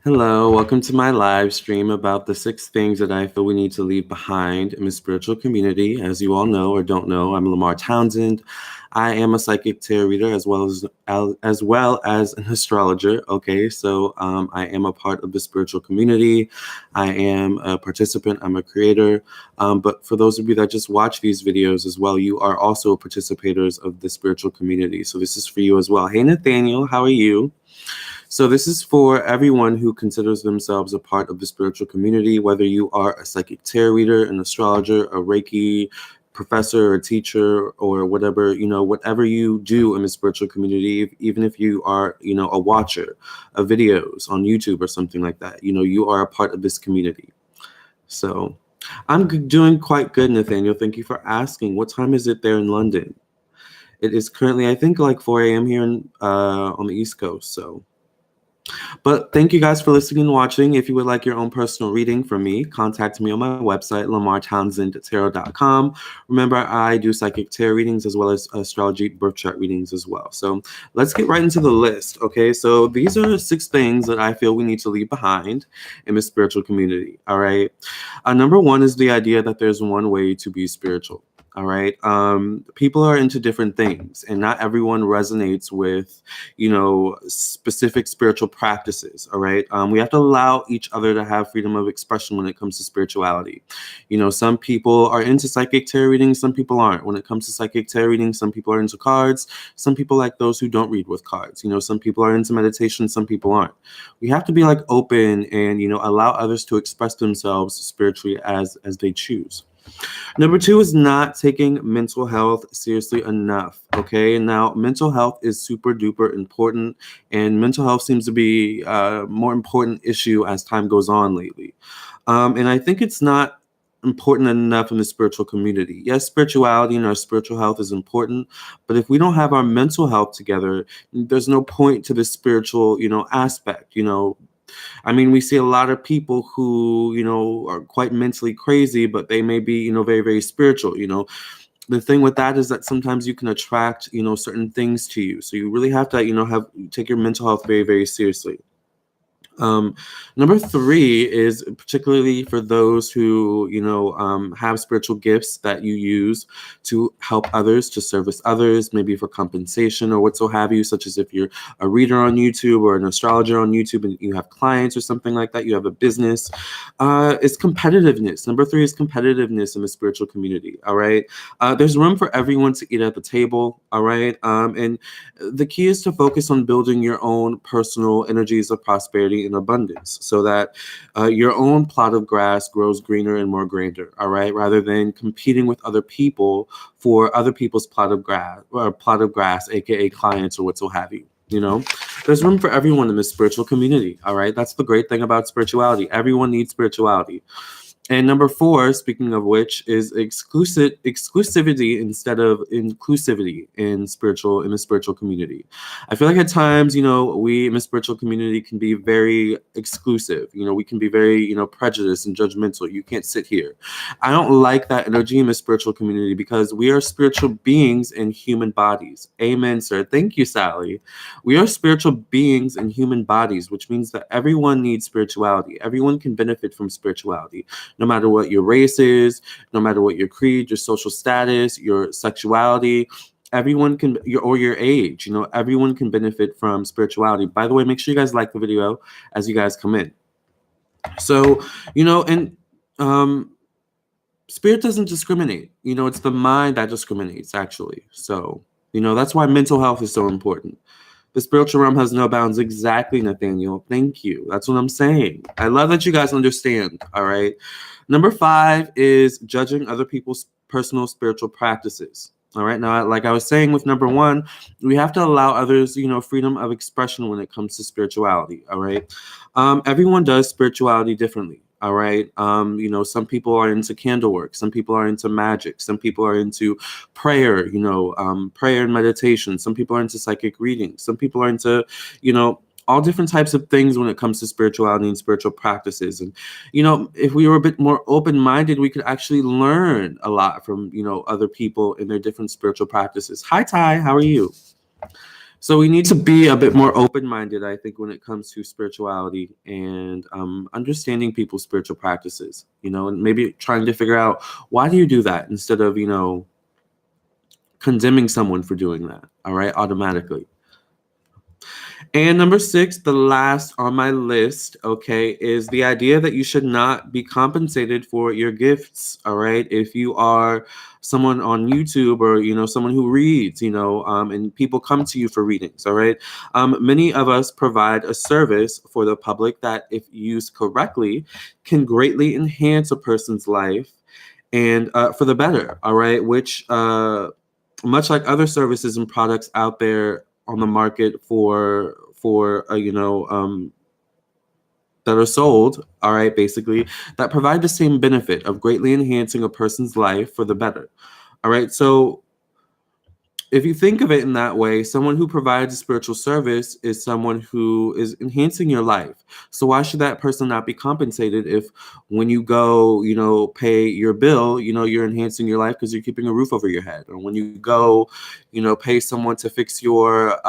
Hello, welcome to my live stream about the 6 things that I feel we need to leave behind in the spiritual community. As you all know or don't know, I'm Lamarr Townsend. I am a psychic tarot reader as well as an astrologer. Okay, so I am a part of the spiritual community. I am a participant. I'm a creator. But for those of you that just watch these videos as well, you are also participators of the spiritual community. So this is for you as well. Hey, Nathaniel, how are you? So this is for everyone who considers themselves a part of the spiritual community, whether you are a psychic tarot reader, an astrologer, a Reiki professor or teacher, or whatever, whatever you do in the spiritual community, even if you are, a watcher of videos on YouTube or something like that, you are a part of this community. So I'm doing quite good, Nathaniel. Thank you for asking. What time is it there in London? It is currently, I think, like 4 a.m. here on the East Coast, so. But thank you guys for listening and watching. If you would like your own personal reading from me, contact me on my website, lamarrtownsendtarot.com. Remember, I do psychic tarot readings as well as astrology birth chart readings as well. So let's get right into the list, okay? So these are 6 things that I feel we need to leave behind in the spiritual community, all right? Number 1 is the idea that there's one way to be spiritual. All right. People are into different things, and not everyone resonates with, specific spiritual practices. All right. We have to allow each other to have freedom of expression when it comes to spirituality. Some people are into psychic tarot reading, some people aren't. When it comes to psychic tarot reading, some people are into cards, some people like those who don't read with cards. Some people are into meditation, some people aren't. We have to be like open and, allow others to express themselves spiritually as they choose. Number 2 is not taking mental health seriously enough, okay? Now, mental health is super duper important, and mental health seems to be a more important issue as time goes on lately. And I think it's not important enough in the spiritual community. Yes, spirituality and our spiritual health is important, but if we don't have our mental health together, there's no point to the spiritual, aspect, I mean, we see a lot of people who, are quite mentally crazy, but they may be, very, very spiritual, The thing with that is that sometimes you can attract, certain things to you. So you really have to, take your mental health very, very seriously. Number 3 is particularly for those who, have spiritual gifts that you use to help others, to service others, maybe for compensation or what so have you, such as if you're a reader on YouTube or an astrologer on YouTube and you have clients or something like that, you have a business. It's competitiveness. Number 3 is competitiveness in the spiritual community, all right? There's room for everyone to eat at the table, all right? And the key is to focus on building your own personal energies of prosperity and abundance so that your own plot of grass grows greener and more grander, all right, rather than competing with other people for other people's plot of grass, aka clients or what so have you. There's room for everyone in the spiritual community, all right? That's the great thing about spirituality. Everyone needs spirituality. And number 4, speaking of which, is exclusivity instead of inclusivity in the spiritual community. I feel like at times, we in the spiritual community can be very exclusive. We can be very, prejudiced and judgmental. You can't sit here. I don't like that energy in the spiritual community because we are spiritual beings in human bodies. Amen, sir. Thank you, Sally. We are spiritual beings in human bodies, which means that everyone needs spirituality. Everyone can benefit from spirituality. No matter what your race is, no matter what your creed, your social status, your sexuality, everyone can, or your age, everyone can benefit from spirituality. By the way, make sure you guys like the video as you guys come in. So, and spirit doesn't discriminate. It's the mind that discriminates, actually. So, that's why mental health is so important. The spiritual realm has no bounds. Exactly, Nathaniel. Thank you. That's what I'm saying. I love that you guys understand. All right. Number 5 is judging other people's personal spiritual practices. All right. Now, like I was saying with number 1, we have to allow others, freedom of expression when it comes to spirituality. All right. Everyone does spirituality differently. All right. Some people are into candle work. Some people are into magic. Some people are into prayer, prayer and meditation. Some people are into psychic reading. Some people are into, all different types of things when it comes to spirituality and spiritual practices. And, if we were a bit more open-minded, we could actually learn a lot from, other people in their different spiritual practices. Hi, Ty. How are you? So we need to be a bit more open-minded, I think, when it comes to spirituality and understanding people's spiritual practices, and maybe trying to figure out, why do you do that, instead of, condemning someone for doing that, all right, automatically. And number 6, the last on my list, okay, is the idea that you should not be compensated for your gifts, all right? If you are someone on YouTube or, someone who reads, and people come to you for readings, all right? Many of us provide a service for the public that, if used correctly, can greatly enhance a person's life and for the better, all right? Which, much like other services and products out there on the market for that are sold, all right, basically, that provide the same benefit of greatly enhancing a person's life for the better, all right? So if you think of it in that way, someone who provides a spiritual service is someone who is enhancing your life. So why should that person not be compensated if, when you go, pay your bill, you're enhancing your life because you're keeping a roof over your head? Or when you go, pay someone to fix your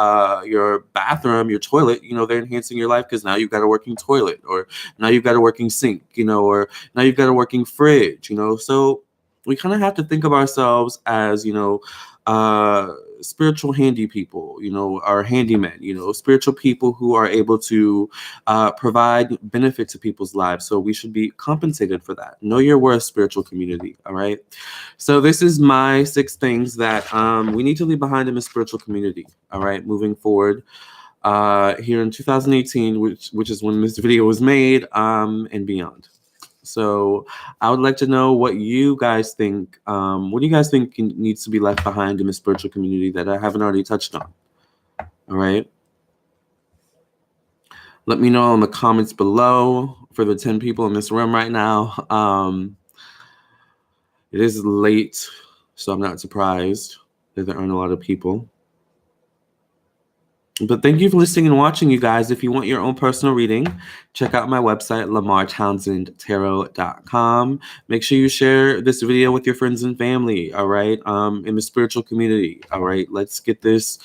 bathroom, your toilet, they're enhancing your life because now you've got a working toilet, or now you've got a working sink, or now you've got a working fridge, So we kind of have to think of ourselves as, spiritual handy people, our handymen, spiritual people who are able to provide benefit to people's lives. So we should be compensated for that. Know your worth, spiritual community. All right. So this is my 6 things that we need to leave behind in the spiritual community. All right. Moving forward here in 2018, which is when this video was made, and beyond. So I would like to know what you guys think. What do you guys think needs to be left behind in the spiritual community that I haven't already touched on? All right. Let me know in the comments below for the 10 people in this room right now. It is late, so I'm not surprised that there aren't a lot of people. But thank you for listening and watching, you guys. If you want your own personal reading, check out my website, LamarrTownsendTarot.com. Make sure you share this video with your friends and family, all right, in the spiritual community, all right? Let's get this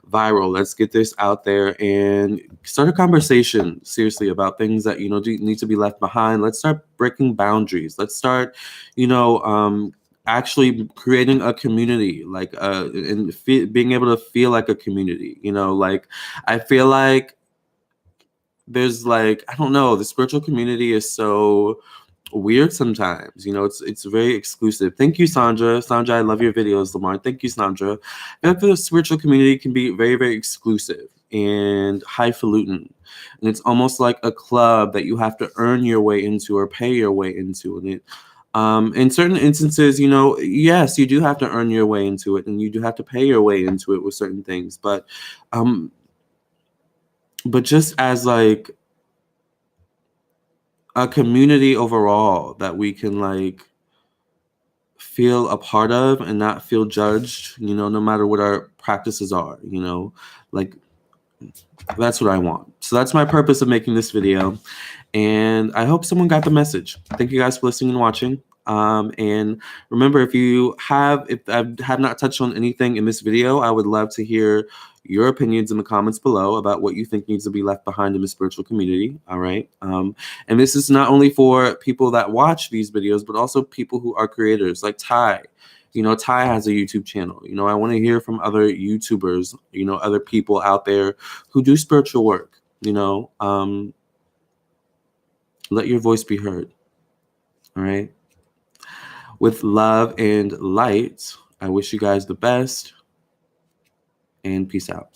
viral. Let's get this out there and start a conversation, seriously, about things that, need to be left behind. Let's start breaking boundaries. Let's start, actually creating a community, like and being able to feel like a community, like I feel like there's I don't know, the spiritual community is so weird sometimes, it's very exclusive. Thank you, Sandra, I love your videos, Lamarr. Thank you, Sandra. I feel like the spiritual community can be very, very exclusive and highfalutin, and it's almost like a club that you have to earn your way into or pay your way into, and it in certain instances, yes, you do have to earn your way into it, and you do have to pay your way into it with certain things. But just as a community overall that we can feel a part of and not feel judged, no matter what our practices are, that's what I want. So that's my purpose of making this video. And I hope someone got the message. Thank you guys for listening and watching. And remember, if I have not touched on anything in this video, I would love to hear your opinions in the comments below about what you think needs to be left behind in the spiritual community. All right. And this is not only for people that watch these videos, but also people who are creators like Ty. Ty has a YouTube channel. I want to hear from other YouTubers, other people out there who do spiritual work. Let your voice be heard. All right. With love and light, I wish you guys the best, and peace out.